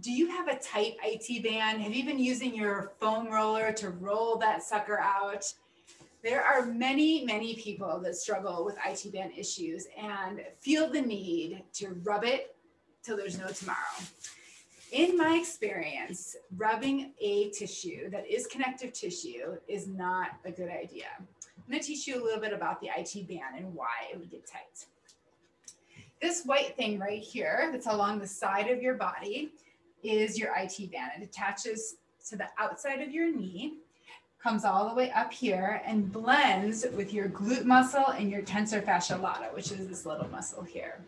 Do you have a tight IT band? Have you been using your foam roller to roll that sucker out? There are many, many people that struggle with IT band issues and feel the need to rub it till there's no tomorrow. In my experience, rubbing a tissue that is connective tissue is not a good idea. I'm going to teach you a little bit about the IT band and why it would get tight. This white thing right here that's along the side of your body is your IT band. It attaches to the outside of your knee, comes all the way up here and blends with your glute muscle and your tensor fascia lata, which is this little muscle here.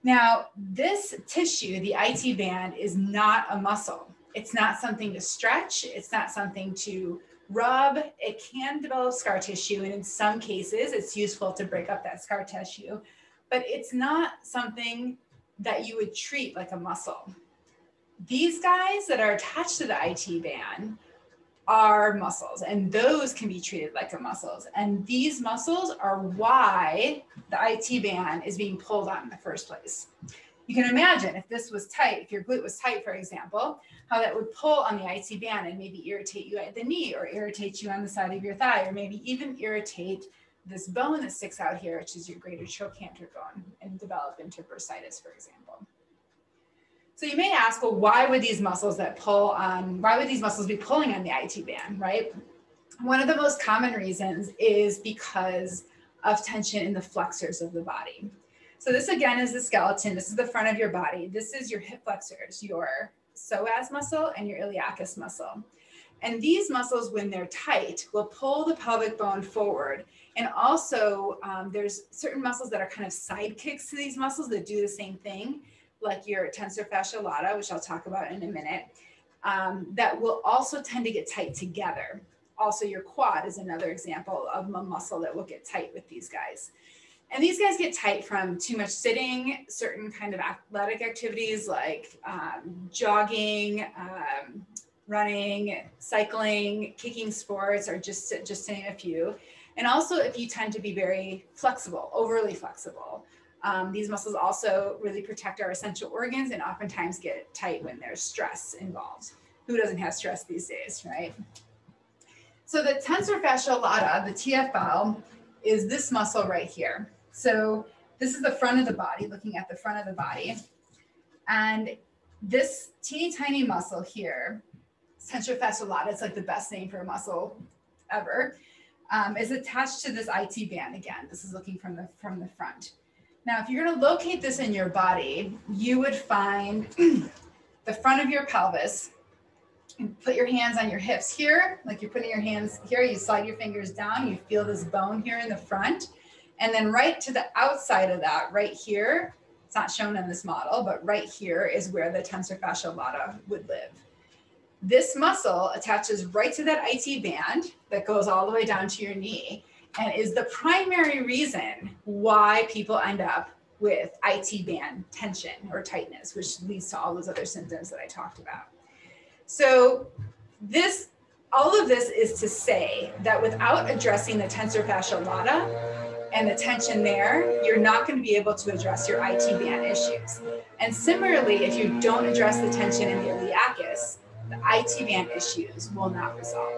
Now, this tissue, the IT band, is not a muscle. It's not something to stretch. It's not something to rub. It can develop scar tissue, and in some cases, it's useful to break up that scar tissue, but it's not something that you would treat like a muscle. These guys that are attached to the IT band are muscles, and those can be treated like a muscles. And these muscles are why the IT band is being pulled on in the first place. You can imagine if this was tight, if your glute was tight, for example, how that would pull on the IT band and maybe irritate you at the knee, or irritate you on the side of your thigh, or maybe even irritate this bone that sticks out here, which is your greater trochanter bone, and develop into bursitis, for example. So you may ask, well, why would these muscles that pull on, why would these muscles be pulling on the IT band, right? One of the most common reasons is because of tension in the flexors of the body. So this again is the skeleton. This is the front of your body. This is your hip flexors, your psoas muscle and your iliacus muscle. And these muscles, when they're tight, will pull the pelvic bone forward. And also there's certain muscles that are kind of sidekicks to these muscles that do the same thing, like your tensor fascia lata, which I'll talk about in a minute, that will also tend to get tight together. Also, your quad is another example of a muscle that will get tight with these guys. And these guys get tight from too much sitting, certain kind of athletic activities like jogging, running, cycling, kicking sports, or just to name a few. And also if you tend to be very flexible, overly flexible. These muscles also really protect our essential organs and oftentimes get tight when there's stress involved. Who doesn't have stress these days, right? So the tensor fascia lata, the TFL, is this muscle right here. So this is the front of the body, looking at the front of the body. And this teeny tiny muscle here, tensor fascia lata, it's like the best name for a muscle ever, is attached to this IT band again. This is looking from the front. Now, if you're going to locate this in your body, you would find the front of your pelvis. And put your hands on your hips here, like you're putting your hands here. You slide your fingers down. You feel this bone here in the front. And then right to the outside of that, right here, it's not shown in this model, but right here is where the tensor fascia lata would live. This muscle attaches right to that IT band that goes all the way down to your knee, and is the primary reason why people end up with IT band tension or tightness, which leads to all those other symptoms that I talked about. So all of this is to say that without addressing the tensor fascia lata and the tension there, you're not going to be able to address your IT band issues. And similarly, if you don't address the tension in the iliacus, the IT band issues will not resolve.